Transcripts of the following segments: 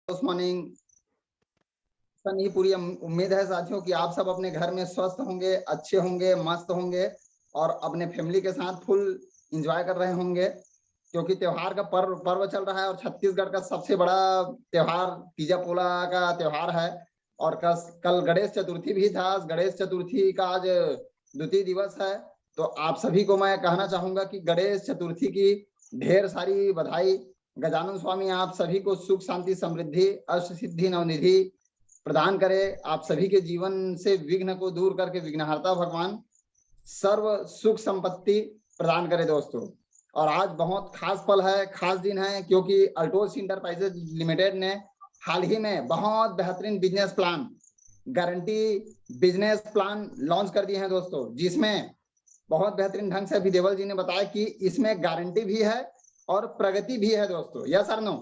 Good morning. नहीं, पूरी उम्मीद है साथियों कि आप सब अपने घर में स्वस्थ होंगे, अच्छे होंगे, मस्त होंगे और अपने फैमिली के साथ फुल एंजॉय कर रहे होंगे, क्योंकि त्योहार का पर्व चल रहा है और छत्तीसगढ़ का सबसे बड़ा त्योहार तीजा पोला का त्योहार है। और कल गणेश चतुर्थी भी था। गणेश चतुर्थी का आज द्वितीय दिवस है। तो आप सभी को मैं कहना चाहूंगा कि गणेश चतुर्थी की ढेर सारी बधाई। गजानन स्वामी आप सभी को सुख शांति समृद्धि अष्ट सिद्धि नवनिधि प्रदान करे। आप सभी के जीवन से विघ्न को दूर करके विघ्नहर्ता भगवान सर्व सुख संपत्ति प्रदान करे दोस्तों। और आज बहुत खास पल है, खास दिन है, क्योंकि अल्टोस इंटरप्राइजेज लिमिटेड ने हाल ही में बहुत बेहतरीन business plan, guarantee business plan launch कर दिए हैं दोस्तों, जिसमें बहुत बेहतरीन ढंग से अभी देवल जी ने बताया कि इसमें गारंटी भी है और प्रगति भी है दोस्तों। यस और नो?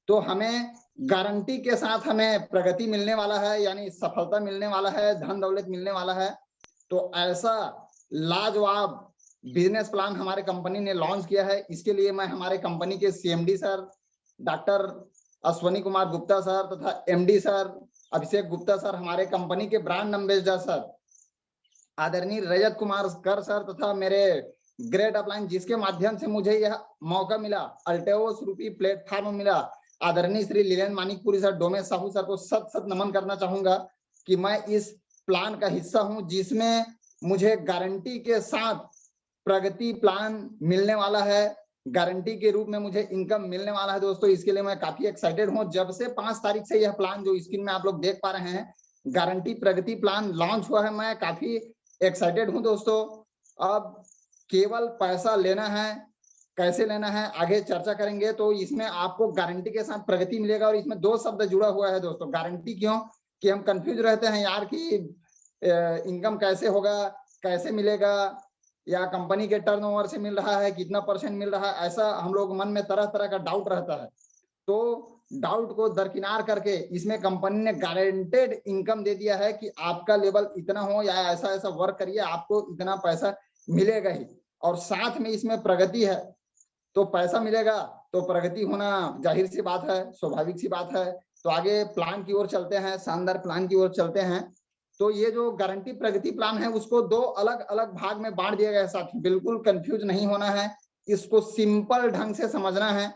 तो हमें गारंटी के साथ हमें प्रगति मिलने वाला है, यानी सफलता मिलने वाला है, धन दौलत मिलने वाला है। तो ऐसा लाजवाब बिजनेस प्लान हमारे कंपनी ने लॉन्च किया है। इसके लिए मैं हमारे कंपनी के CMD sir doctor Ashwani Kumar Gupta sir तथा MD sir Abhishek Gupta sir, हमारे कंपनी के ब्रांड एम्बेसडर सर आदरणीय रजत कुमार कर सर तथा मेरे ग्रेट अपलाइन, जिसके माध्यम से मुझे यह मौका मिला, अल्टेओस रूपी प्लेटफॉर्म मिला, आदरणीय श्री लीलन मानिकपुरी सर, डोमेश साहू सर को सत सत नमन करना चाहूंगा कि मैं इस प्लान का हिस्सा हूं, जिसमें मुझे गारंटी के साथ प्रगति प्लान मिलने वाला है, गारंटी के रूप में मुझे इनकम मिलने वाला है दोस्तों। इसके लिए मैं काफी एक्साइटेड हूं। जब से 5 तारीख से यह प्लान जो स्क्रीन में आप लोग देख पा रहे हैं, गारंटी प्रगति प्लान लॉन्च हुआ है, मैं काफी एक्साइटेड हूं दोस्तों। अब केवल पैसा लेना है, कैसे लेना है आगे चर्चा करेंगे। तो इसमें आपको गारंटी के साथ प्रगति मिलेगा और इसमें 2 शब्द जुड़ा हुआ है दोस्तों, गारंटी। क्यों कि हम कंफ्यूज रहते हैं यार कि इनकम कैसे होगा, कैसे मिलेगा, या कंपनी के टर्नओवर से मिल रहा है, कितना % मिल रहा है, ऐसा हम लोग मन में तरह तरह का डाउट रहता है। तो डाउट को दरकिनार करके इसमें कंपनी ने गारंटेड इनकम दे दिया है कि आपका लेवल इतना हो या ऐसा ऐसा वर्क करिए, आपको इतना पैसा मिलेगा ही। और साथ में इसमें प्रगति है, तो पैसा मिलेगा तो प्रगति होना जाहिर सी बात है, स्वाभाविक सी बात है। तो आगे प्लान की ओर चलते हैं, शानदार प्लान की ओर चलते हैं। तो ये जो गारंटी प्रगति प्लान है, उसको 2 अलग अलग भाग में बांट दिया गया है साथी। बिल्कुल कंफ्यूज नहीं होना है, इसको सिंपल ढंग से समझना है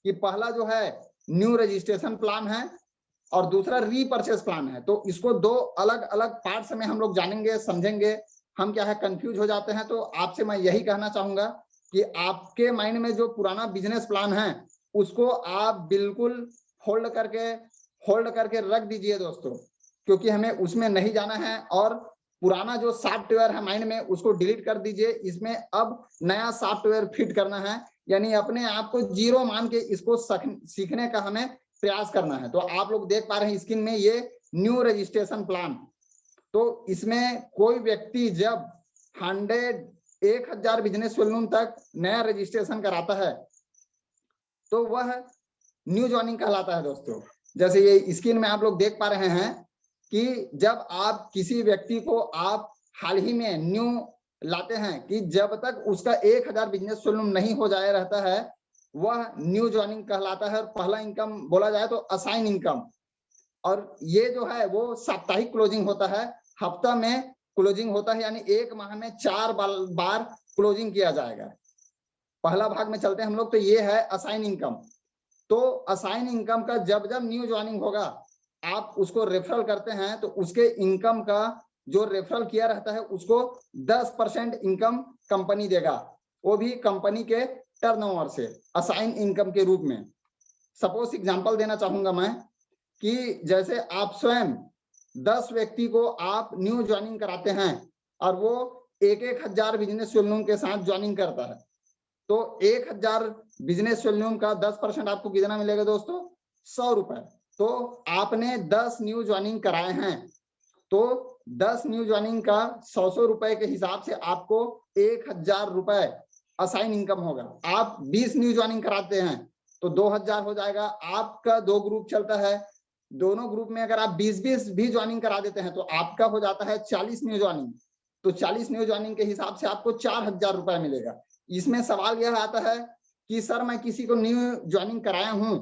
कि पहला जो है न्यू रजिस्ट्रेशन प्लान है और दूसरा रीपर्चेस प्लान है। तो इसको 2 अलग अलग पार्ट्स में हम लोग जानेंगे, समझेंगे। हम क्या है कंफ्यूज हो जाते हैं। तो आपसे मैं यही कहना चाहूंगा कि आपके माइंड में जो पुराना बिजनेस प्लान है, उसको आप बिल्कुल होल्ड करके रख दीजिए दोस्तों, क्योंकि हमें उसमें नहीं जाना है। और पुराना जो सॉफ्टवेयर है माइंड में, उसको डिलीट कर दीजिए। इसमें अब नया सॉफ्टवेयर फिट करना है, यानी अपने आप को जीरो मान के इसको सीखने का हमें प्रयास करना है। तो आप लोग देख पा रहे हैं स्क्रीन में ये न्यू रजिस्ट्रेशन प्लान। तो इसमें कोई व्यक्ति जब 1000 बिजनेस वॉल्यूम तक नया रजिस्ट्रेशन कराता है, तो वह न्यू ज्वाइनिंग कहलाता है दोस्तों। जैसे ये स्क्रीन में आप लोग देख पा रहे हैं कि जब आप किसी व्यक्ति को आप हाल ही में न्यू लाते हैं, कि जब तक उसका 1000 बिजनेस वॉल्यूम नहीं हो जाए रहता है, वह न्यू ज्वाइनिंग कहलाता है। और पहला इनकम बोला जाए तो असाइन इनकम। और ये जो है वो साप्ताहिक क्लोजिंग होता है, हफ्ता में क्लोजिंग होता है, यानी 1 माह में 4 बार क्लोजिंग किया जाएगा। पहला भाग में चलते हैं हम लोग। तो ये है असाइन इनकम। तो असाइन इनकम का जब जब न्यू ज्वाइनिंग होगा, आप उसको रेफरल करते हैं, तो उसके इनकम का जो रेफरल किया रहता है, उसको 10% इनकम कंपनी देगा, वो भी कंपनी के टर्नओवर से असाइन इनकम के रूप में। सपोज एग्जांपल देना चाहूंगा मैं कि जैसे आप स्वयं 10 व्यक्ति को आप न्यू ज्वाइनिंग कराते हैं और वो 1000 बिजनेस वॉल्यूम के साथ ज्वाइनिंग करता है, तो 1000 बिजनेस वॉल्यूम का 10% आपको कितना मिलेगा दोस्तों? 100 रुपए। तो आपने 10 न्यू ज्वाइनिंग कराए हैं, तो 10 न्यू ज्वाइनिंग का 100 रुपए के हिसाब से आपको 1000 रुपए असाइन इनकम होगा। आप 20 न्यू ज्वाइनिंग कराते हैं तो 2000 हो जाएगा। आपका 2 ग्रुप चलता है, दोनों ग्रुप में अगर आप 20-20 भी ज्वाइनिंग करा देते हैं, तो आपका हो जाता है 40 न्यू ज्वाइनिंग। तो 40 न्यू ज्वाइनिंग के हिसाब से आपको 4000 रुपए मिलेगा। इसमें सवाल यह आता है कि सर मैं किसी को न्यू ज्वाइनिंग कराया हूं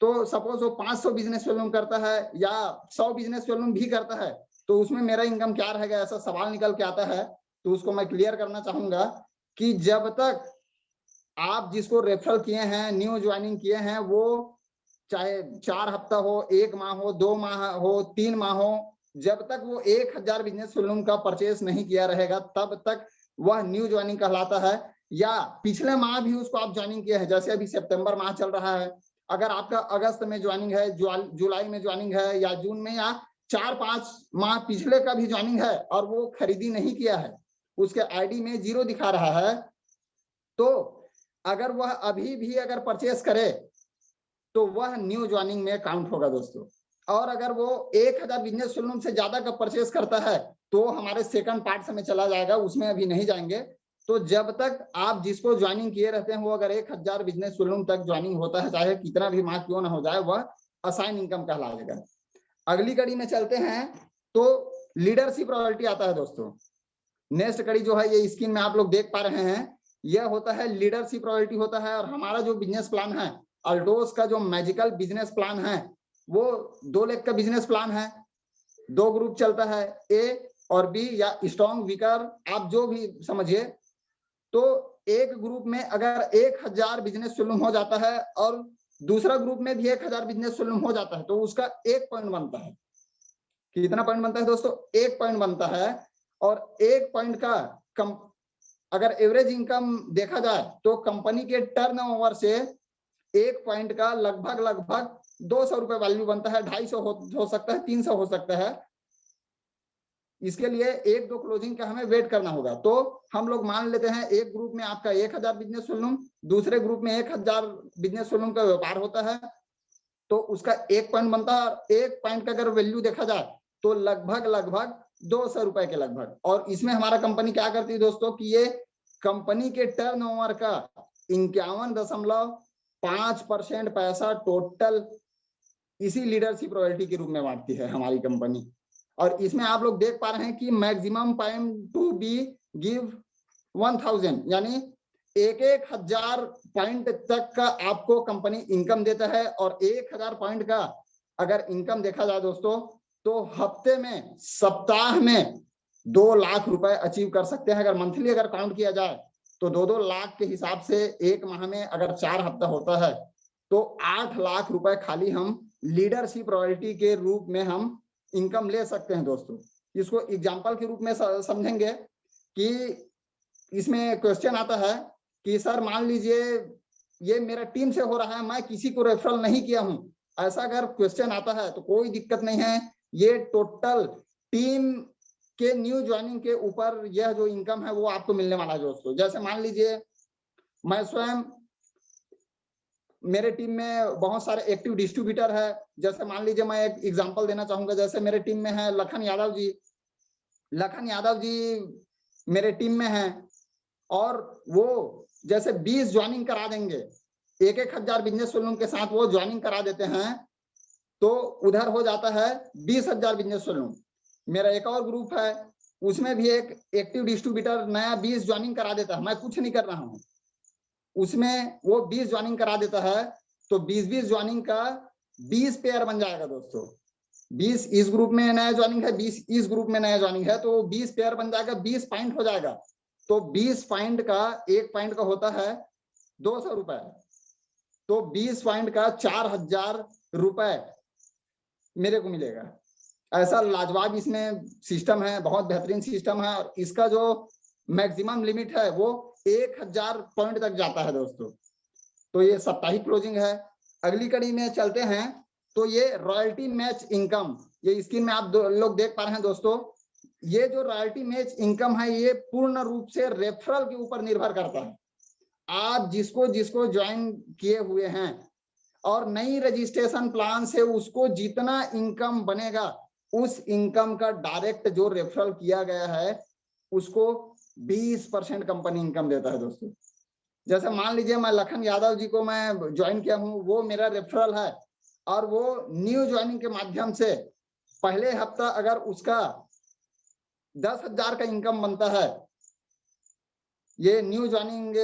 तो सपोज वो 500 बिजनेस वॉल्यूम करता है या 100 बिजनेस वॉल्यूम भी करता है, तो उसमें मेरा इनकम क्या रहेगा, ऐसा सवाल निकल के आता है। तो उसको मैं क्लियर करना चाहूंगा कि जब तक आप जिसको रेफरल किए हैं, न्यू ज्वाइनिंग किए हैं, वो चाहे 4 हफ्ता हो, 1 माह हो, 2 माह हो, 3 माह हो, जब तक वो 1000 बिजनेस वॉल्यूम का परचेस नहीं किया रहेगा तब तक वह न्यू ज्वाइनिंग कहलाता है। या पिछले माह भी उसको आप ज्वाइनिंग किए हैं, जैसे अभी सितंबर माह चल रहा है, अगर आपका अगस्त में ज्वाइनिंग है, जुलाई में ज्वाइनिंग है, या जून में, या 4-5 माह पिछले का भी ज्वाइनिंग है और वो खरीदी नहीं किया है, उसके आईडी में 0 दिखा रहा है, तो अगर वह अभी भी अगर परचेस करे तो वह न्यू ज्वाइनिंग में काउंट होगा दोस्तों। और अगर वो 1000 बिजनेस वॉल्यूम से ज्यादा का परचेस करता है तो हमारे सेकंड पार्ट में चला जाएगा, उसमें अभी नहीं जाएंगे। तो जब तक आप जिसको ज्वाइनिंग किए रहते हैं वो अगर 1000 बिजनेस वॉल्यूम तक ज्वाइनिंग होता है, चाहे कितना भी माह क्यों ना हो जाए, वह असाइन इनकम कहलाएगा। अगली कड़ी में चलते हैं तो लीडरशिप रॉयल्टी आता है दोस्तों। नेक्स्ट कड़ी जो है ये स्क्रीन में आप लोग देख पा रहे हैं, यह होता है लीडरशिप रॉयल्टी होता है। और हमारा जो बिजनेस प्लान है, अल्टोस का जो मैजिकल बिजनेस प्लान है, वो 2 लाख का बिजनेस प्लान है। 2 ग्रुप चलता है, ए और बी या स्ट्रॉन्ग वीकर, आप जो भी समझिए। तो एक ग्रुप में अगर 1000 बिजनेस वॉल्यूम हो जाता है और दूसरा ग्रुप में भी 1000 बिजनेस वॉल्यूम हो जाता है, तो उसका 1 पॉइंट बनता है। कितना पॉइंट बनता है दोस्तों? 1 पॉइंट बनता है। और 1 पॉइंट का अगर एवरेज इनकम देखा जाए तो कंपनी के टर्नओवर से 1 पॉइंट का लगभग 200 रुपए वैल्यू बनता है। 250 हो सकता है, 300 हो सकता है। इसके लिए 1-2 क्लोजिंग का हमें वेट करना होगा। तो हम लोग मान लेते हैं एक ग्रुप में आपका 1000 बिजनेस वॉल्यूम, दूसरे ग्रुप में 1000 बिजनेस वॉल्यूम का व्यापार होता है, तो उसका 1 पॉइंट बनता है। और 1 पॉइंट का अगर वैल्यू देखा जाए तो लगभग 200 रुपए के लगभग। और इसमें हमारा कंपनी क्या करती है दोस्तों कि ये कंपनी के टर्नओवर का 51.5% पैसा टोटल इसी लीडरशिप रॉयल्टी के रूप में बांटती है हमारी कंपनी। और इसमें आप लोग देख पा रहे हैं कि maximum point to be give 1000, यानी 1000 पॉइंट तक का आपको कंपनी इनकम देता है। और 1000 पॉइंट का अगर इनकम देखा जाए दोस्तों, तो हफ्ते में, सप्ताह में 2 लाख रुपए अचीव कर सकते हैं। अगर मंथली अगर काउंट किया जाए तो 2-2 लाख के हिसाब से एक माह में अगर 4 हफ्ता होता है तो 8 लाख रुपए खाली हम लीडरशिप रॉयल्टी के रूप में हम इनकम ले सकते हैं दोस्तों। इसको एग्जांपल के रूप में समझेंगे कि इसमें क्वेश्चन आता है कि सर मान लीजिए ये मेरा टीम से हो रहा है, मैं किसी को रेफरल नहीं किया हूं, ऐसा अगर क्वेश्चन आता है तो कोई दिक्कत नहीं है। ये टोटल टीम के न्यू ज्वाइनिंग के ऊपर यह जो इनकम है वो आपको मिलने वाला है दोस्तों। जैसे मान लीजिए मैं स्वयं, मेरे टीम में बहुत सारे एक्टिव डिस्ट्रीब्यूटर है। जैसे मान लीजिए मैं एक एग्जांपल देना चाहूंगा, जैसे मेरे टीम में है लखन यादव जी। लखन यादव जी मेरे टीम में है और वो जैसे 20 ज्वाइनिंग करा देंगे, 1,000 बिजनेस वॉल्यूम के साथ वो ज्वाइनिंग करा देते हैं, तो उधर हो जाता है 20,000 बिजनेस वॉल्यूम। मेरा एक और ग्रुप है, उसमें भी एक एक्टिव डिस्ट्रीब्यूटर नया 20 ज्वाइनिंग करा देता है, मैं कुछ नहीं कर रहा हूँ, उसमें वो 20 ज्वाइनिंग करा देता है। तो 20-20 ज्वाइनिंग का 20 पेयर बन जाएगा दोस्तों। 20 इस ग्रुप में नया ज्वाइनिंग है, 20 इस ग्रुप में नया ज्वाइनिंग है, तो 20 पेयर बन जाएगा, 20 पॉइंट हो जाएगा। तो 20 पॉइंट का 1 पॉइंट का होता है 200 रुपए, तो 20 पॉइंट का 4,000 रुपए मेरे को मिलेगा। ऐसा लाजवाब इसमें सिस्टम है, बहुत बेहतरीन सिस्टम है। और इसका जो मैक्सिमम लिमिट है वो 1000 पॉइंट तक जाता है दोस्तों। तो ये साप्ताहिक क्लोजिंग है। अगली कड़ी में चलते हैं तो ये रॉयल्टी मैच इनकम, ये स्क्रीन में आप लोग देख पा रहे हैं दोस्तों। ये जो रॉयल्टी मैच इनकम है ये पूर्ण रूप से रेफरल के ऊपर निर्भर करता है। आप जिसको जिसको ज्वाइन किए हुए हैं और नई रजिस्ट्रेशन प्लान से उसको जितना इनकम बनेगा, उस इनकम का डायरेक्ट जो रेफरल किया गया है उसको 20% कंपनी इनकम देता है दोस्तों। जैसे मान लीजिए मैं लखन यादव जी को मैं ज्वाइन किया हूं, वो मेरा रेफरल है और वो न्यू ज्वाइनिंग के माध्यम से पहले हफ्ता अगर उसका 10,000 का इनकम बनता है ये न्यू ज्वाइनिंग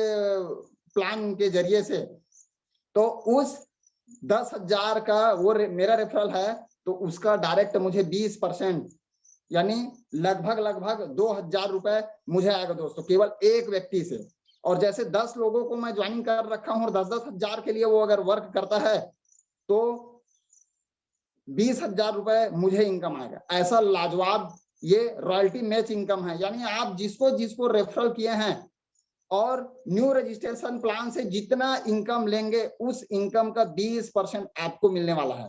प्लान के जरिए से, तो उस 10,000 का वो मेरा रेफरल है, तो उसका डायरेक्ट मुझे 20% यानी लगभग 2,000 रुपए मुझे आएगा दोस्तों, केवल एक व्यक्ति से। और जैसे 10 लोगों को मैं ज्वाइनिंग कर रखा हूँ और 10-10 हजार के लिए वो अगर वर्क करता है तो 20,000 रुपए मुझे इनकम आएगा। ऐसा लाजवाब ये रॉयल्टी मैच इनकम है, यानी आप जिसको जिसको रेफरल किए हैं और न्यू रजिस्ट्रेशन प्लान से जितना इनकम लेंगे उस इनकम का 20% आपको मिलने वाला है।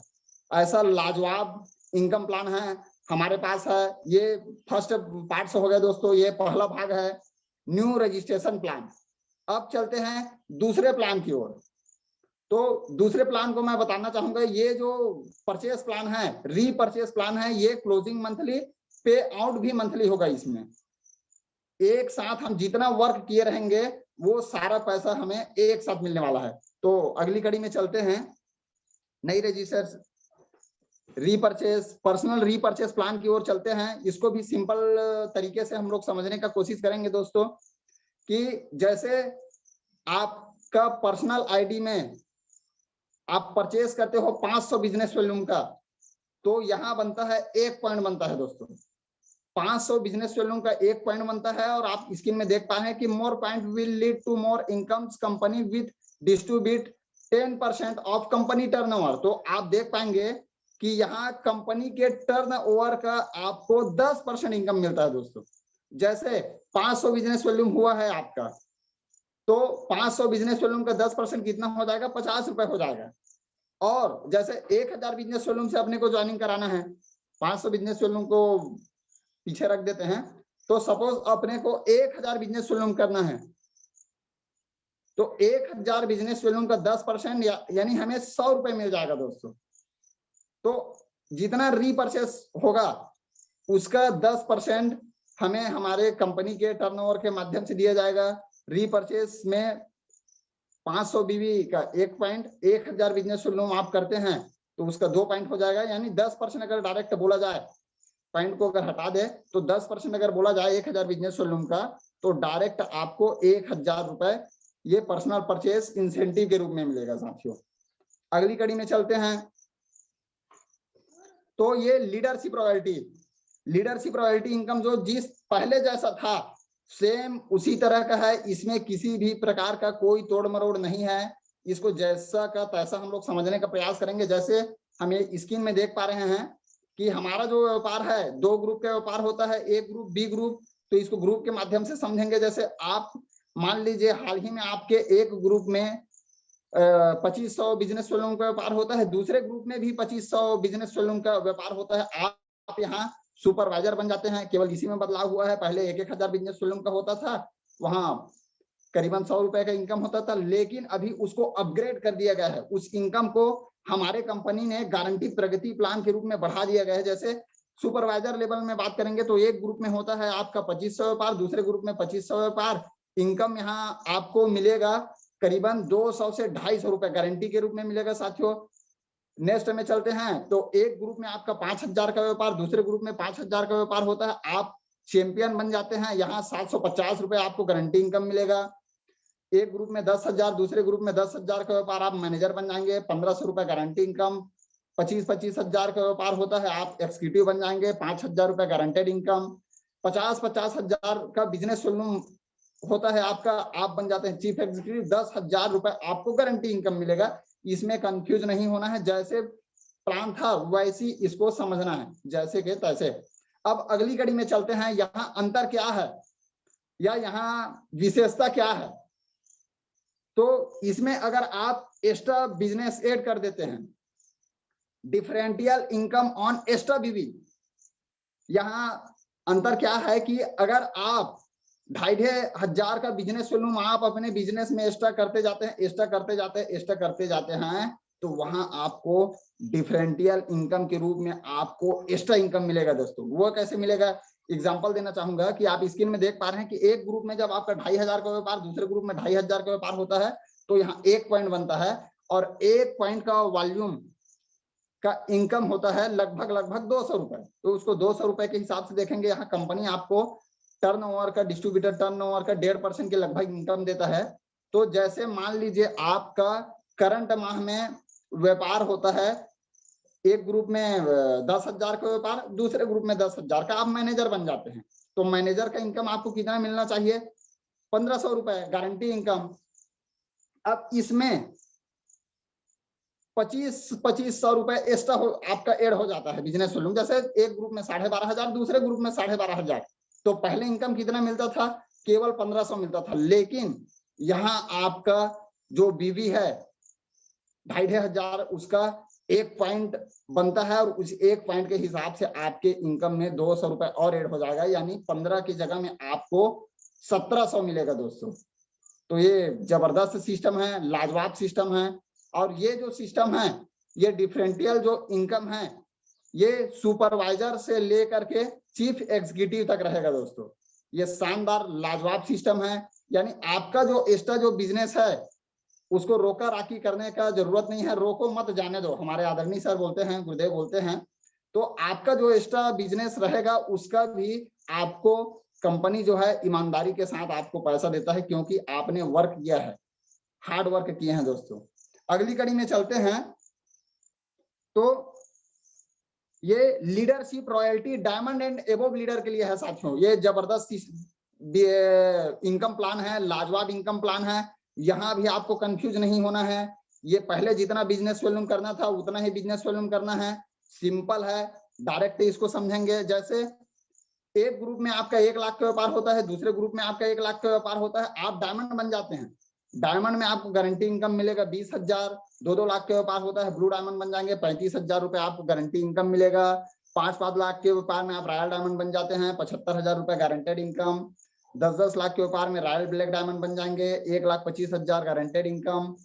ऐसा लाजवाब इनकम प्लान है हमारे पास है। ये फर्स्ट पार्ट से हो गया दोस्तों, ये पहला भाग है न्यू रजिस्ट्रेशन प्लान। अब चलते हैं दूसरे प्लान की ओर। तो दूसरे प्लान को मैं बताना चाहूंगा, ये जो परचेस प्लान है, रीपरचेस प्लान है, ये क्लोजिंग मंथली, पे आउट भी मंथली होगा। इसमें एक साथ हम जितना वर्क किए रहेंगे वो सारा पैसा हमें एक साथ मिलने वाला है। तो अगली कड़ी में चलते हैं, नई रजिस्टर रीपरचेस, पर्सनल रीपरचेस प्लान की ओर चलते हैं। इसको भी सिंपल तरीके से हम लोग समझने का कोशिश करेंगे दोस्तों, कि जैसे आपका पर्सनल आईडी में आप परचेस करते हो 500 बिजनेस वॉल्यूम का, तो यहां बनता है 1 पॉइंट बनता है दोस्तों। 500 बिजनेस वॉल्यूम का 1 पॉइंट बनता है। और आप स्क्रीन में देख पा रहे हैं कि more point will lead to more incomes company with distribute 10% of company turnover. तो आप देख पाएंगे कि यहाँ कंपनी के टर्नओवर का आपको 10% इनकम मिलता है दोस्तों। जैसे 500 बिजनेस वॉल्यूम हुआ है आपका, तो 500 बिजनेस वॉल्यूम का 10% कितना हो जाएगा, 50 रुपए हो जाएगा। और जैसे 1000 बिजनेस वॉल्यूम से अपने को ज्वाइनिंग कराना है, 500 बिजनेस वॉल्यूम को पीछे रख देते हैं, तो सपोज अपने को 1000 बिजनेस वॉल्यूम करना है, तो 1000 बिजनेस वॉल्यूम का 10% यानी हमें 100 रुपए मिल जाएगा दोस्तों। तो जितना रीपरचेस होगा उसका 10% हमें हमारे कंपनी के टर्नओवर के माध्यम से दिया जाएगा। रीपरचेस में 500 बीवी का 1 पॉइंट, 1000 बिजनेस वॉल्यूम आप करते हैं तो उसका 2 पॉइंट हो जाएगा। यानी 10% अगर डायरेक्ट बोला जाए, पॉइंट को अगर हटा दे तो 10% अगर बोला जाए 1000 बिजनेस वॉल्यूम का, तो डायरेक्ट आपको 1000 रुपए ये पर्सनल परचेस इंसेंटिव के रूप में मिलेगा साथियों। अगली कड़ी में चलते हैं, तो ये लीडरशिप रॉयल्टी इनकम जो जिस पहले जैसा था सेम उसी तरह का है। इसमें किसी भी प्रकार का कोई तोड़ मरोड़ नहीं है। इसको जैसा का तैसा हम लोग समझने का प्रयास करेंगे। जैसे हम ये स्क्रीन में देख पा रहे हैं कि हमारा जो व्यापार है, 2 ग्रुप का व्यापार होता है, ए ग्रुप, बी ग्रुप। तो इसको ग्रुप के माध्यम से समझेंगे। जैसे आप मान लीजिए हाल ही में आपके एक ग्रुप में 2500 बिजनेस वॉल्यूम का व्यापार होता है, दूसरे ग्रुप में भी 2500 बिजनेस वॉल्यूम का व्यापार होता है। आप यहाँ सुपरवाइजर बन जाते हैं। केवल इसी में बदलाव हुआ है, पहले 1-1000 बिजनेस वॉल्यूम का होता था, वहां करीबन 100 रुपए का इनकम होता था, लेकिन अभी उसको अपग्रेड कर दिया गया है। उस इनकम को हमारे कंपनी ने गारंटी प्रगति प्लान के रूप में बढ़ा दिया गया है। जैसे सुपरवाइजर लेवल में बात करेंगे तो एक ग्रुप में होता है आपका 2500 व्यापार, दूसरे ग्रुप में 2500 व्यापार। इनकम यहाँ आपको मिलेगा करीबन 200 से 250 रुपए गारंटी के रूप में मिलेगा साथियों। नेक्स्ट में चलते हैं, तो एक ग्रुप में आपका 5000 का व्यापार, दूसरे ग्रुप में 5000 का व्यापार होता है। आप चैंपियन बन जाते हैं, यहाँ 750 रुपए आपको गारंटी इनकम मिलेगा। एक ग्रुप में 10,000, दूसरे ग्रुप में 10,000 का व्यापार, आप मैनेजर बन जाएंगे, 1500 रुपए गारंटी इनकम। 25,000 का व्यापार होता है, आप एग्जीक्यूटिव बन जाएंगे, 5,000 रुपए गारंटेड इनकम। 50,000 का बिजनेस वॉल्यूम होता है आपका, आप बन जाते हैं चीफ एग्जीक्यूटिव, 10,000 रुपए आपको गारंटी इनकम मिलेगा। इसमें कंफ्यूज नहीं होना है, जैसे प्लान था वैसी इसको समझना है, जैसे के तैसे। अब अगली कड़ी में चलते हैं, यहाँ अंतर क्या है या यहाँ विशेषता क्या है। तो इसमें अगर आप एक्स्ट्रा बिजनेस ऐड कर देते हैं, डिफरेंशियल इनकम ऑन एक्स्ट्रा बीवी, यहाँ अंतर क्या है कि अगर आप 2,500 का बिजनेस वॉल्यूम आप अपने बिजनेस में एक्स्ट्रा करते जाते हैं, एक्स्ट्रा करते जाते हैं, तो वहां आपको डिफरेंशियल इनकम के रूप में आपको एक्स्ट्रा इनकम मिलेगा दोस्तों। वो कैसे मिलेगा, एग्जांपल देना चाहूंगा कि आप स्क्रीन में देख पा रहे हैं कि एक ग्रुप में जब आपका 2,500 का व्यापार, दूसरे ग्रुप में 2,500 का व्यापार होता है, तो यहाँ 1 पॉइंट बनता है और 1 पॉइंट का वॉल्यूम का इनकम होता है लगभग 200 रुपए। तो उसको 200 रुपए के हिसाब से देखेंगे। यहाँ कंपनी आपको टर्नओवर का, डिस्ट्रीब्यूटर टर्नओवर का 1.5% के लगभग इनकम देता है। तो जैसे मान लीजिए आपका करंट माह में व्यापार होता है, एक ग्रुप में 10,000 का व्यापार, दूसरे ग्रुप में 10,000 का, आप मैनेजर बन जाते हैं। तो मैनेजर का इनकम आपको कितना मिलना चाहिए? 1500 रुपए गारंटी इनकम। अब इसमें 2500 रुपए एक्स्ट्रा आपका एड हो जाता है बिजनेस वॉल्यूम। जैसे एक ग्रुप में 12,500, दूसरे ग्रुप में 12,500, तो पहले इनकम कितना मिलता था? केवल 1500 मिलता था। लेकिन यहाँ आपका जो बीवी है 2,500, उसका 1 पॉइंट बनता है, और उस 1 पॉइंट के हिसाब से आपके इनकम में 200 रुपए और ऐड हो जाएगा, यानी 15 की जगह में आपको 1700 मिलेगा दोस्तों। तो ये जबरदस्त सिस्टम है, लाजवाब सिस्टम है। और ये जो सिस्टम है, ये डिफरेंशियल जो इनकम है, ये सुपरवाइजर से लेकर के चीफ एग्जीक्यूटिव तक रहेगा दोस्तों। ये शानदार लाजवाब सिस्टम है। यानी आपका जो एक्स्ट्रा जो बिजनेस है उसको रोका राखी करने का जरूरत नहीं है। रोको मत, जाने दो, हमारे आदरणीय सर बोलते हैं, गुरुदेव बोलते हैं। तो आपका जो एक्स्ट्रा बिजनेस रहेगा उसका भी आपको कंपनी जो है ईमानदारी के साथ आपको पैसा देता है, क्योंकि आपने वर्क किया है, हार्ड वर्क किए हैं दोस्तों। अगली कड़ी में चलते हैं। तो ये leadership royalty diamond and above leader के लिए है साथियों। ये जबरदस्त इनकम प्लान है, लाजवाब इनकम प्लान है। यहाँ भी आपको कंफ्यूज नहीं होना है। ये पहले जितना बिजनेस वॉल्यूम करना था उतना ही बिजनेस वॉल्यूम करना है। सिंपल है, डायरेक्ट इसको समझेंगे। जैसे एक ग्रुप में आपका 1 लाख का व्यापार होता है, दूसरे ग्रुप में आपका 1 लाख का व्यापार होता है, आप डायमंड बन जाते हैं। डायमंड में आपको गारंटी इनकम मिलेगा 20,000। 2-2 लाख के व्यापार होता है, ब्लू डायमंड बन जाएंगे, 35,000 रुपए आपको गारंटी इनकम मिलेगा। 5-5 लाख के व्यापार में आप रॉयल डायमंड बन जाते हैं, 75,000 रुपए गारंटेड इनकम। 10-10 लाख के व्यापार में रॉयल ब्लैक डायमंड बन जाएंगे, 1,25,000 गारंटेड इनकम।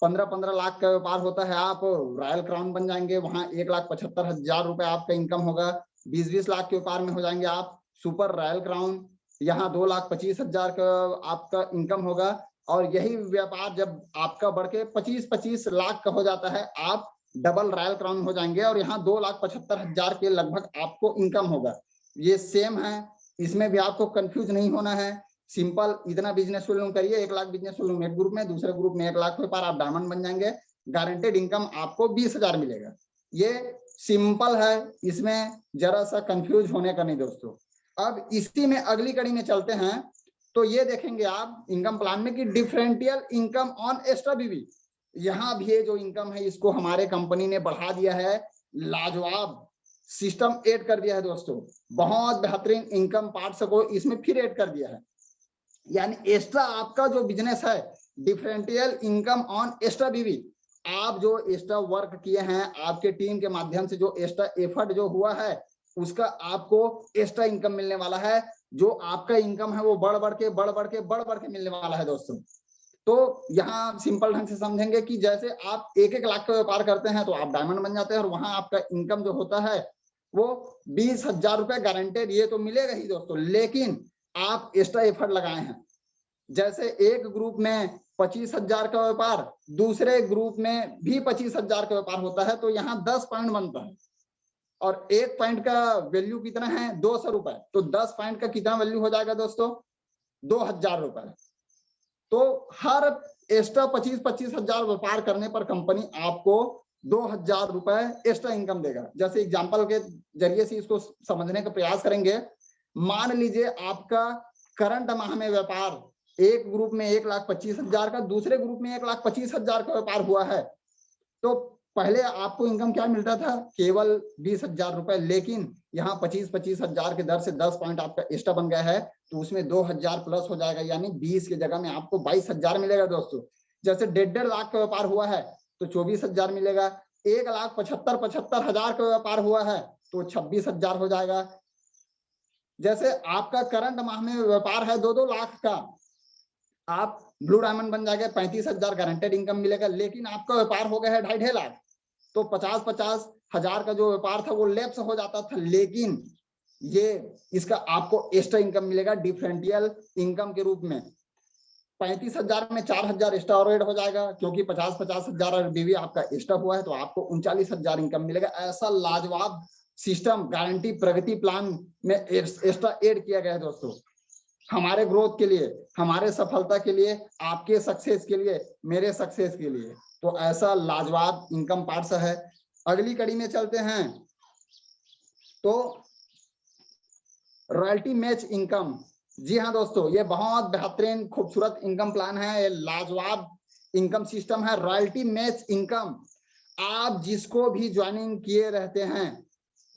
15-15 लाख का व्यापार होता है, आप रॉयल क्राउन बन जाएंगे, वहां 1,75,000 रुपए आपका इनकम होगा। 20-20 लाख के व्यापार में हो जाएंगे आप सुपर रॉयल क्राउन, यहाँ 2,25,000 का आपका इनकम होगा। और यही व्यापार जब आपका बढ़ के 25-25 लाख का हो जाता है, आप डबल रॉयल क्राउन हो जाएंगे, और यहाँ 2,75,000 के लगभग आपको इनकम होगा। ये सेम है, इसमें भी आपको कंफ्यूज नहीं होना है। सिंपल इतना बिजनेस वॉल्यूम करिए, 1 लाख बिजनेस वॉल्यूम एक ग्रुप में, दूसरे ग्रुप में 1 लाख व्यापार, आप डायमंड बन जाएंगे, गारंटेड इनकम आपको 20,000 मिलेगा। ये सिंपल है, इसमें जरा सा कंफ्यूज होने का नहीं दोस्तों। अब इसी में अगली कड़ी में चलते हैं। तो ये देखेंगे आप इनकम प्लान में कि डिफरेंशियल इनकम ऑन एक्स्ट्रा बीवी। यहाँ भी ये जो इनकम है इसको हमारे कंपनी ने बढ़ा दिया है, लाजवाब सिस्टम ऐड कर दिया है दोस्तों। बहुत बेहतरीन इनकम पार्ट्स को इसमें फिर ऐड कर दिया है। यानी एक्स्ट्रा आपका जो बिजनेस है, डिफरेंशियल इनकम ऑन एक्स्ट्रा बीवी, आप जो एक्स्ट्रा वर्क किए हैं, आपके टीम के माध्यम से जो एक्स्ट्रा एफर्ट जो हुआ है, उसका आपको एक्स्ट्रा इनकम मिलने वाला है। जो आपका इनकम है वो बढ़ बढ़ के मिलने वाला है दोस्तों। तो यहाँ सिंपल ढंग से समझेंगे कि जैसे आप 1-1 लाख का व्यापार करते हैं तो आप डायमंड बन जाते हैं, और वहां आपका इनकम जो होता है वो 20,000 रुपए गारंटेड, ये तो मिलेगा ही दोस्तों। लेकिन आप एक्स्ट्रा एफर्ट लगाए हैं, जैसे एक ग्रुप में 25,000 का व्यापार, दूसरे ग्रुप में भी 25,000 का व्यापार होता है, तो यहाँ 10 पॉइंट बनता है, और 1 पॉइंट का वैल्यू कितना है? 200 रुपए। तो 10 पॉइंट का कितना वैल्यू हो जाएगा दोस्तों? 2,000 रुपए। तो हर एक्स्ट्रा 25,000 व्यापार करने पर कंपनी आपको 2,000 रुपए एक्स्ट्रा इनकम देगा। जैसे एग्जांपल के जरिए से इसको समझने का प्रयास करेंगे। मान लीजिए आपका करंट माह में व्यापार, एक ग्रुप में 1,25,000 का, दूसरे ग्रुप में 1,25,000 का व्यापार हुआ है। तो पहले आपको इनकम क्या मिलता था? केवल 20,000 रुपए। लेकिन यहाँ 25,000 के दर से 10 पॉइंट आपका एक्स्ट्रा बन गया है, तो उसमें 2,000 प्लस हो जाएगा, यानी 20 की जगह में आपको 22,000 मिलेगा दोस्तों। जैसे 1.5 लाख का व्यापार हुआ है तो 24,000 मिलेगा। 1,75,000 का व्यापार हुआ है तो 26,000 हो जाएगा। जैसे आपका करंट माह में व्यापार है 2-2 लाख का, आप ब्लू डायमंड बन जाएगा, 35,000 गारंटेड इनकम मिलेगा। लेकिन आपका व्यापार हो गया है 2.5 लाख, तो 50-50 हजार का जो व्यापार था वो लैप्स हो जाता था। लेकिन ये इसका आपको एक्स्ट्रा इनकम मिलेगा डिफरेंशियल इनकम के रूप में। 35,000 में 4,000 एक्स्ट्रा और ऐड हो जाएगा, क्योंकि 50-50 हजार बीवी आपका एक्स्ट्रा हुआ है, तो आपको 39,000 इनकम मिलेगा। ऐसा लाजवाब सिस्टम गारंटी प्रगति प्लान में एक्स्ट्रा ऐड किया गया है दोस्तों। हमारे ग्रोथ के लिए, हमारे सफलता के लिए, आपके सक्सेस के लिए, मेरे सक्सेस के लिए। तो ऐसा लाजवाब इनकम पार्ट्स है। अगली कड़ी में चलते हैं तो रॉयल्टी मैच इनकम। जी हाँ दोस्तों, ये बहुत बेहतरीन खूबसूरत इनकम प्लान है, ये लाजवाब इनकम सिस्टम है, रॉयल्टी मैच इनकम। आप जिसको भी ज्वाइनिंग किए रहते हैं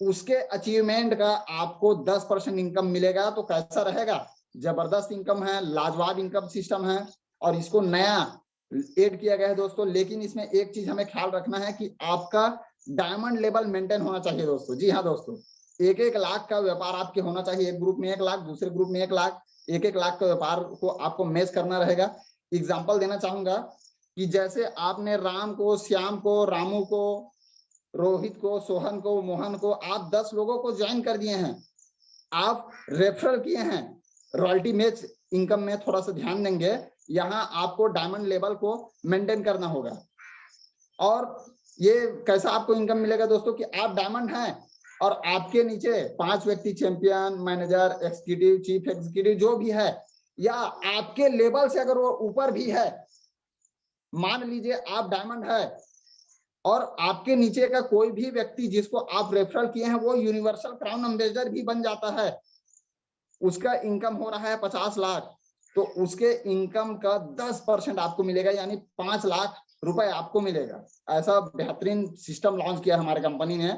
उसके अचीवमेंट का आपको 10% इनकम मिलेगा। तो कैसा रहेगा? जबरदस्त इनकम है, लाजवाब इनकम सिस्टम है और इसको नया ऐड किया गया है दोस्तों। लेकिन इसमें एक चीज हमें ख्याल रखना है कि आपका डायमंड लेवल मेंटेन होना चाहिए दोस्तों। जी हाँ दोस्तों, 1-1 लाख का व्यापार आपके होना चाहिए। एक ग्रुप में 1 लाख, दूसरे ग्रुप में 1 लाख, 1-1 लाख का व्यापार को आपको मैच करना रहेगा। एग्जाम्पल देना चाहूंगा कि जैसे आपने राम को, श्याम को, रामू को, रोहित को, सोहन को, मोहन को, आप 10 लोगों को ज्वाइन कर दिए हैं, आप रेफरल किए हैं। रॉयल्टी मैच इनकम में थोड़ा सा ध्यान देंगे, यहाँ आपको डायमंड लेवल को मेंटेन करना होगा। और ये कैसा आपको इनकम मिलेगा दोस्तों कि आप डायमंड हैं और आपके नीचे 5 व्यक्ति champion, manager, executive, chief executive जो भी है, या आपके लेवल से अगर वो ऊपर भी है, मान लीजिए आप डायमंड है और आपके नीचे का कोई भी व्यक्ति जिसको आप रेफरल किए हैं वो यूनिवर्सल क्राउन एम्बेसडर भी बन जाता है, उसका इनकम हो रहा है 50 लाख, तो उसके इनकम का 10% आपको मिलेगा, यानी 5 लाख रुपए आपको मिलेगा। ऐसा बेहतरीन सिस्टम लॉन्च किया हमारे कंपनी ने।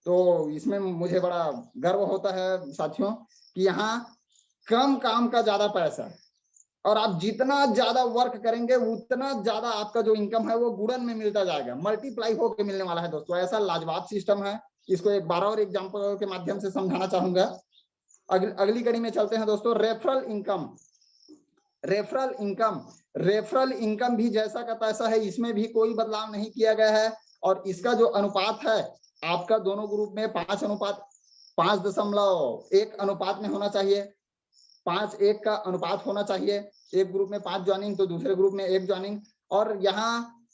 तो इसमें मुझे बड़ा गर्व होता है साथियों कि यहाँ कम काम का ज्यादा पैसा, और आप जितना ज्यादा वर्क करेंगे उतना ज्यादा आपका जो इनकम है वो गुणन में मिलता जाएगा, मल्टीप्लाई होकर मिलने वाला है दोस्तों। ऐसा लाजवाब सिस्टम है। इसको एक बार और एग्जांपल के माध्यम से समझाना चाहूंगा। अगली कड़ी में चलते हैं दोस्तों, referral income. Referral income, referral income भी जैसा का तैसा है, इसमें भी कोई बदलाव नहीं किया गया है। और इसका जो अनुपात है आपका दोनों ग्रुप में 5:5.1 अनुपात में होना चाहिए। 5:1 का अनुपात होना चाहिए। एक ग्रुप में 5 ज्वाइनिंग तो दूसरे ग्रुप में 1 ज्वाइनिंग। और यहाँ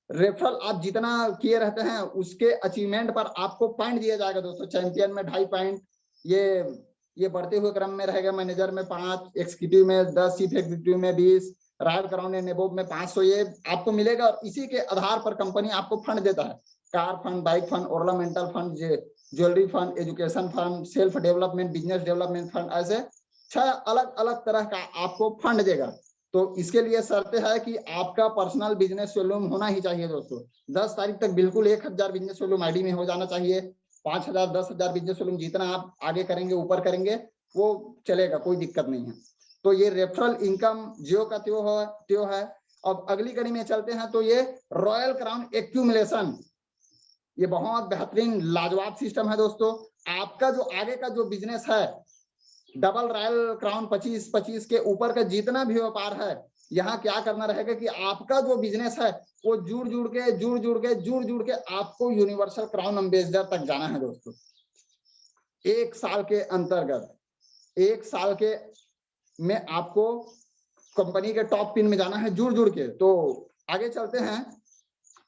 रेफरल आप जितना किए रहते हैं उसके अचीवमेंट पर आपको पॉइंट दिया जाएगा दोस्तों। चैंपियन में 2.5 पॉइंट, ये बढ़ते हुए क्रम में रहेगा। मैनेजर में 5, एग्जीक्यूटिव में 10, चीफ एग्जीक्यूटिव में 20, रॉयल क्राउन एंड एबोव में 500 ये आपको मिलेगा। और इसी के आधार पर कंपनी आपको फंड देता है, car fund, bike fund, ornamental fund, jewellery fund, education fund, self development, business development fund, ऐसे 6 अलग अलग तरह का आपको फंड देगा। तो इसके लिए शर्त है कि आपका पर्सनल बिजनेस वॉल्यूम होना ही चाहिए दोस्तों। 10 तारीख तक बिल्कुल 1000 बिजनेस वॉल्यूम आईडी में हो जाना चाहिए। 5000, 10,000 बिजनेस वॉल्यूम जितना आप आगे करेंगे, ऊपर करेंगे, वो चलेगा, कोई दिक्कत नहीं है। तो ये रेफरल इनकम ज्यो का त्यो है। अब अगली कड़ी में चलते हैं तो ये रॉयल क्राउन एक्यूमुलेशन, ये बहुत बेहतरीन लाजवाब सिस्टम है दोस्तों। आपका जो आगे का जो बिजनेस है, डबल रॉयल क्राउन 25-25 के ऊपर का जितना भी व्यापार है, यहाँ क्या करना रहेगा कि आपका जो बिजनेस है वो जुड़ के आपको यूनिवर्सल क्राउन एम्बेसडर तक जाना है दोस्तों। 1 साल के अंतर्गत, 1 साल के में आपको कंपनी के टॉप पिन में जाना है जुड़ के। तो आगे चलते हैं।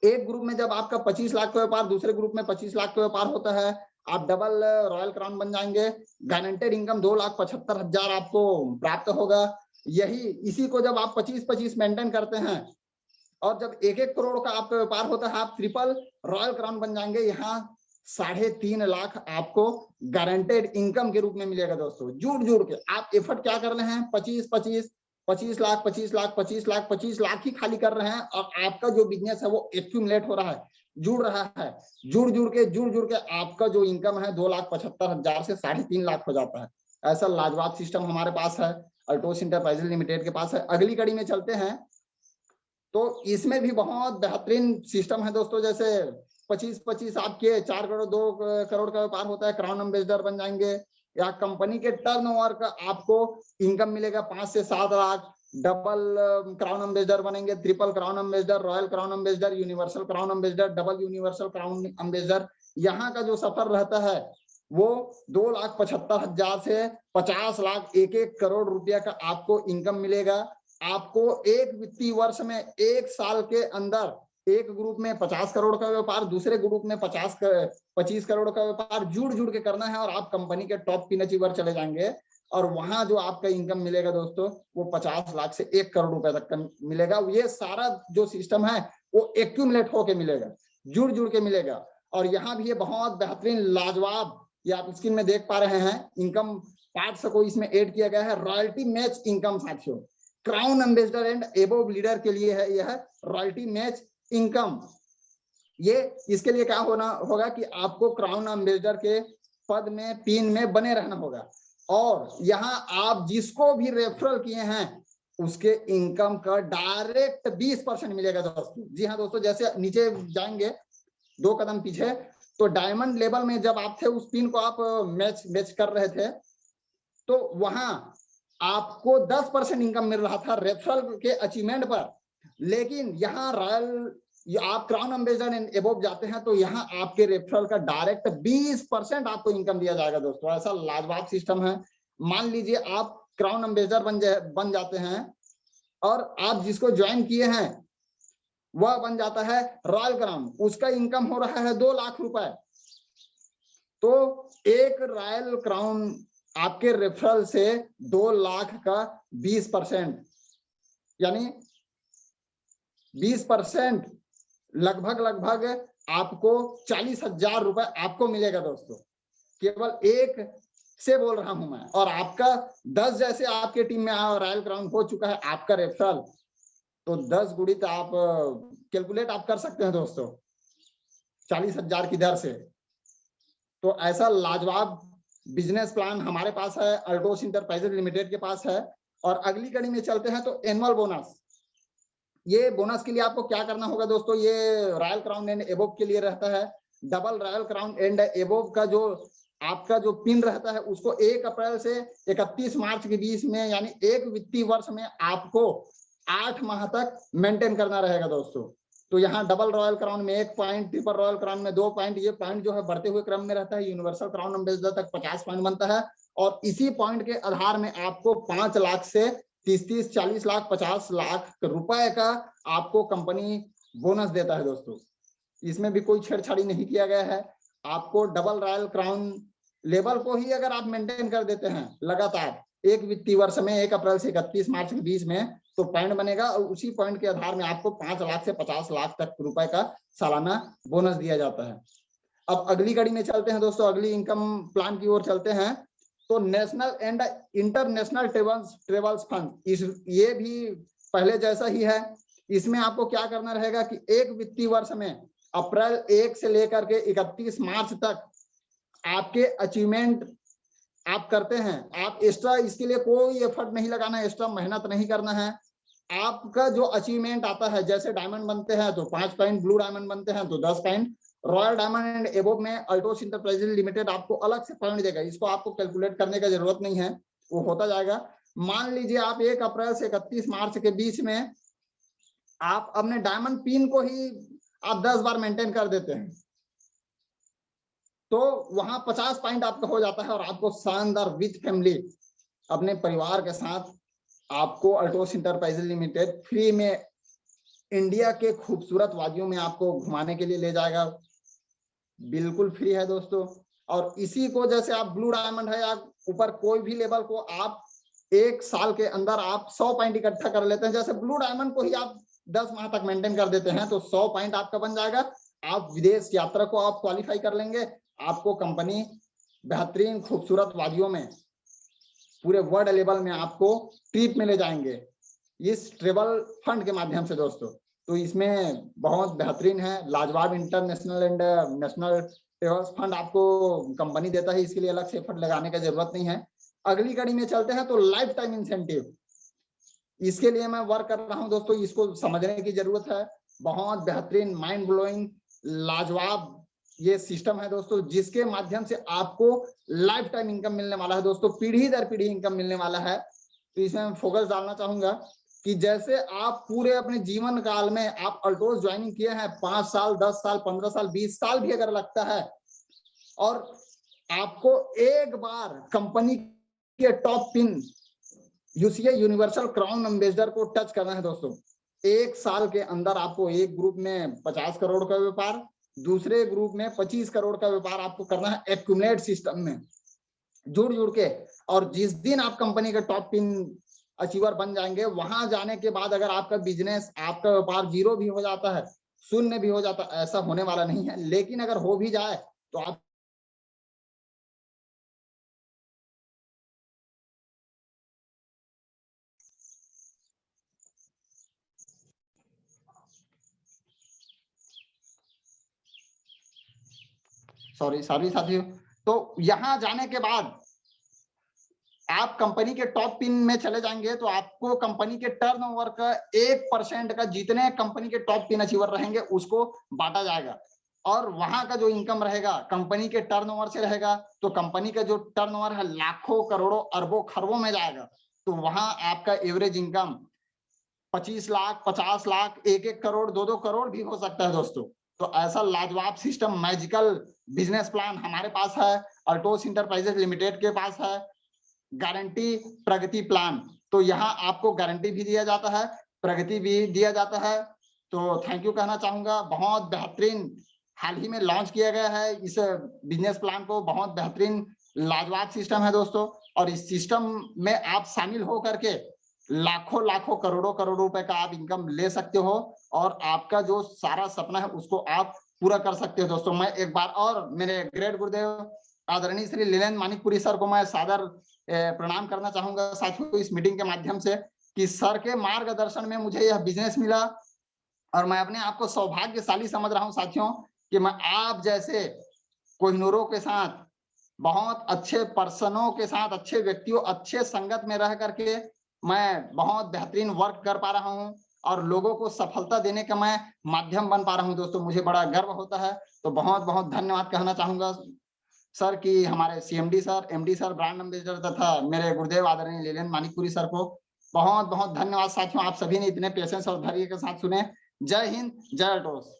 एक ग्रुप में जब आपका 25 लाख का व्यापार, दूसरे ग्रुप में 25 लाख का व्यापार होता है, आप डबल रॉयल क्राउन बन जाएंगे। गारंटेड इनकम 2,75,000 आपको प्राप्त होगा। इसी को जब आप 25-25 मेंटेन करते हैं और जब 1-1 करोड़ का आपका व्यापार होता है, आप ट्रिपल रॉयल क्राउन बन जाएंगे। यहाँ 3.5 लाख आपको गारंटेड इनकम के रूप में मिलेगा दोस्तों। जुड़ के आप एफर्ट क्या कर रहे हैं, 25 लाख, 25 लाख, 25 लाख, 25 लाख ही खाली कर रहे हैं और आपका जो बिजनेस है वो एक्यूमुलेट हो रहा है, जुड़ रहा है। जुड़ के आपका जो इनकम है 2,75,000 से 3.5 लाख हो जाता है। ऐसा लाजवाब सिस्टम हमारे पास है, अल्टोस इंटरप्राइजेज लिमिटेड के पास है। अगली कड़ी में चलते हैं तो इसमें भी बहुत बेहतरीन सिस्टम है दोस्तों। जैसे 25-25 आपके 4 करोड़ 2 करोड़ का व्यापार होता है, क्राउन एम्बेसडर बन जाएंगे। या कंपनी के टर्नओवर का आपको इनकम मिलेगा 5 से 7 लाख। डबल क्राउन एम्बेसडर बनेंगे, triple crown ambassador, royal crown ambassador, universal crown ambassador, double universal crown ambassador. यहाँ का जो सफर रहता है वो 2,75,000 से 50 लाख, 1-1 करोड़ रुपया का आपको इनकम मिलेगा। आपको एक वित्तीय वर्ष में 1 साल के अंदर एक ग्रुप में 50 करोड़ का व्यापार, दूसरे ग्रुप में 25 करोड़ का व्यापार जुड़ के करना है और आप कंपनी के टॉप पिन अचीवर चले जाएंगे। और वहां जो आपका इनकम मिलेगा दोस्तों वो 50 लाख से 1 करोड़ रुपए तक का मिलेगा। ये सारा जो सिस्टम है वो एक्यूमुलेट होके मिलेगा, जुड़ जुड़ के मिलेगा। और यहाँ भी ये बहुत बेहतरीन लाजवाब, ये आप स्क्रीन में देख पा रहे हैं, इनकम पार्ट्स को इसमें ऐड किया गया है। रॉयल्टी मैच इनकम साथियों, crown ambassador and above leader के लिए है यह रॉयल्टी मैच इनकम। ये इसके लिए क्या होना होगा कि आपको क्राउन एम्बेसडर के पद में, पिन में बने रहना होगा। और यहाँ आप जिसको भी रेफरल किए हैं उसके इनकम का डायरेक्ट 20% मिलेगा दोस्तों। जी हाँ दोस्तों, जैसे नीचे जाएंगे 2 कदम पीछे, तो डायमंड लेवल में जब आप थे, उस पिन को आप मैच कर रहे थे, तो वहां आपको 10% इनकम मिल रहा था रेफरल के अचीवमेंट पर। लेकिन यहाँ रॉयल, आप क्राउन एम्बेसडर एंड एबोव जाते हैं तो यहाँ आपके रेफरल का डायरेक्ट 20% आपको इनकम दिया जाएगा दोस्तों। ऐसा लाजवाब सिस्टम है। मान लीजिए आप क्राउन एम्बेसडर बन जाते हैं और आप जिसको ज्वाइन किए हैं वह बन जाता है रॉयल क्राउन, उसका इनकम हो रहा है 2 लाख रुपए। तो एक रॉयल क्राउन आपके रेफरल से 2 लाख का 20%, यानी 20% लगभग आपको 40,000 रुपए आपको मिलेगा दोस्तों। केवल एक से बोल रहा हूं मैं, और आपका 10 जैसे आपके टीम में रॉयल क्राउन हो चुका है आपका रेफरल, तो 10 गुणित आप कैलकुलेट आप कर सकते हैं दोस्तों 40,000 की दर से। तो ऐसा लाजवाब बिजनेस प्लान हमारे पास है, अल्टोस इंटरप्राइजेज लिमिटेड के पास है। और अगली कड़ी में चलते हैं तो एनुअल बोनस। ये बोनस के लिए आपको क्या करना होगा दोस्तों, ये रॉयल क्राउन एंड एबोव के लिए रहता है। Double royal crown and above का जो आपका जो पिन रहता है उसको 1 अप्रैल से 31 मार्च के बीच में, यानी एक वित्तीय वर्ष में आपको 8 माह तक मेंटेन करना रहेगा दोस्तों। तो यहाँ डबल रॉयल क्राउन में 1 पॉइंट, ट्रिपल रॉयल क्राउन में 2 पॉइंट, ये पॉइंट जो है बढ़ते हुए क्रम में रहता है। यूनिवर्सल क्राउन एम्बेसडर तक 50 पॉइंट बनता है, और इसी पॉइंट के आधार में आपको 5 लाख से 30, 40 लाख, 50 लाख रुपए का आपको कंपनी बोनस देता है दोस्तों। इसमें भी कोई छेड़छाड़ी नहीं किया गया है। आपको डबल रॉयल क्राउन लेवल को ही अगर आप मेंटेन कर देते हैं लगातार एक वित्तीय वर्ष में 1 अप्रैल से 31 मार्च के बीच में, तो पॉइंट बनेगा, और उसी पॉइंट के आधार में आपको 5 लाख से 50 लाख तक रुपए का सालाना बोनस दिया जाता है। अब अगली कड़ी में चलते हैं दोस्तों, अगली इनकम प्लान की ओर चलते हैं। तो national and international travels fund, ये भी पहले जैसा ही है। इसमें आपको क्या करना रहेगा कि एक वित्तीय वर्ष में अप्रैल 1 से लेकर के 31 मार्च तक आपके अचीवमेंट आप करते हैं, आप एक्स्ट्रा इसके लिए कोई एफर्ट नहीं लगाना है, एक्स्ट्रा मेहनत नहीं करना है। आपका जो अचीवमेंट आता है, जैसे डायमंड बनते हैं तो 5 पॉइंट, ब्लू डायमंड बनते हैं तो 10 point, royal diamond and above में अल्टोस इंटरप्राइजेज लिमिटेड आपको अलग से पॉइंट देगा। इसको आपको कैलकुलेट करने का जरूरत नहीं है, वो होता जाएगा। मान लीजिए आप 1 अप्रैल से 31 मार्च के बीच में आप अपने डायमंड पिन को ही आप 10 बार मेंटेन कर देते हैं, तो वहां 50 पॉइंट आपका हो जाता है, और आपको शानदार विद फैमिली अपने परिवार के साथ आपको अल्टोस इंटरप्राइजेज लिमिटेड फ्री में इंडिया के खूबसूरत वादियों में आपको घुमाने के लिए ले जाएगा। बिल्कुल फ्री है दोस्तों। और इसी को जैसे आप ब्लू डायमंड है या ऊपर कोई भी लेवल को आप 1 साल के अंदर आप 100 पॉइंट इकट्ठा कर लेते हैं, जैसे ब्लू डायमंड को ही आप 10 माह तक मेंटेन कर देते हैं तो 100 पॉइंट आपका बन जाएगा। आप विदेश यात्रा को आप क्वालिफाई कर लेंगे, आपको कंपनी बेहतरीन खूबसूरत वादियों में पूरे वर्ल्ड लेवल में आपको ट्रिप में ले जाएंगे इस ट्रेवल फंड के माध्यम से दोस्तों। तो इसमें बहुत बेहतरीन है, लाजवाब international and national travels fund आपको कंपनी देता है, इसके लिए अलग से एफर्ट लगाने की जरूरत नहीं है। अगली कड़ी में चलते हैं तो लाइफ टाइम इंसेंटिव, इसके लिए मैं वर्क कर रहा हूं दोस्तों, इसको समझने की जरूरत है। बहुत बेहतरीन, माइंड ब्लोइंग, लाजवाब ये सिस्टम है दोस्तों, जिसके माध्यम से आपको लाइफ टाइम इनकम मिलने वाला है दोस्तों, पीढ़ी दर पीढ़ी इनकम मिलने वाला है। तो इसमें मैं फोकस डालना चाहूंगा कि जैसे आप पूरे अपने जीवन काल में आप अल्टोस ज्वाइनिंग किए हैं, 5 साल, 10 साल, 15 साल, 20 साल भी अगर लगता है, और आपको एक बार कंपनी के top pin UCA universal crown ambassador को टच करना है दोस्तों, 1 साल के अंदर आपको एक ग्रुप में 50 करोड़ का व्यापार, दूसरे ग्रुप में 25 करोड़ का व्यापार आपको करना है एक्यूमुलेट सिस्टम में। जुड़ जुड़ के, और जिस दिन आप कंपनी के टॉप पिन अचीवर बन जाएंगे, वहां जाने के बाद अगर आपका बिजनेस, आपका व्यापार जीरो भी हो जाता है, शून्य भी हो जाता है, ऐसा होने वाला नहीं है, लेकिन अगर हो भी जाए तो आप सॉरी साथियों, तो यहां जाने के बाद आप कंपनी के टॉप पिन में चले जाएंगे तो आपको कंपनी के टर्नओवर का 1% का, जितने कंपनी के टॉप पिन अचीवर रहेंगे उसको बांटा जाएगा, और वहां का जो इनकम रहेगा कंपनी के टर्नओवर से रहेगा। तो कंपनी का जो टर्नओवर है लाखों करोड़ों अरबों खरबों में जाएगा, तो वहां आपका एवरेज इनकम 25 लाख, 50 लाख, 1-1 करोड़, 2-2 करोड़ भी हो सकता है दोस्तों। तो ऐसा लाजवाब सिस्टम, मैजिकल बिजनेस प्लान हमारे पास है, अल्टोस इंटरप्राइजेस लिमिटेड के पास है। गारंटी प्रगति प्लान, तो यहाँ आपको गारंटी भी दिया जाता है, प्रगति भी दिया जाता है। तो थैंक यू कहना चाहूंगा, बहुत बेहतरीन हाल ही में लॉन्च किया गया है इस बिजनेस प्लान को, बहुत बेहतरीन लाजवाब सिस्टम है दोस्तों। और इस सिस्टम में आप शामिल हो करके लाखों लाखों करोड़ों करोड़ों रुपए का आप इनकम ले सकते हो, और आपका जो सारा सपना है उसको आप पूरा कर सकते हो दोस्तों। मैं एक बार और मेरे ग्रेट गुरुदेव आदरणीय श्री लीलेंद्र मानिकपुरी सर को मैं सादर प्रणाम करना चाहूंगा साथियों इस मीटिंग के माध्यम से, कि सर के मार्गदर्शन में मुझे यह बिजनेस मिला, और मैं अपने आप को सौभाग्यशाली समझ रहा हूं साथियों कि मैं आप जैसे कोहिनूरों के साथ, बहुत अच्छे पर्सनों के साथ, अच्छे व्यक्तियों, अच्छे संगत में रह करके मैं बहुत बेहतरीन वर्क कर पा रहा हूं, और लोगों को सफलता देने का मैं माध्यम बन पा रहा हूं दोस्तों। मुझे बड़ा गर्व होता है। तो बहुत बहुत धन्यवाद कहना चाहूंगा सर की, हमारे CMD sir, MD sir, brand ambassador तथा मेरे गुरुदेव आदरणीय लीलेंद्र मानिकपुरी सर को बहुत बहुत धन्यवाद साथियों। आप सभी ने इतने पेशेंस और धैर्य के साथ सुने। जय हिंद, जय अल्टोस।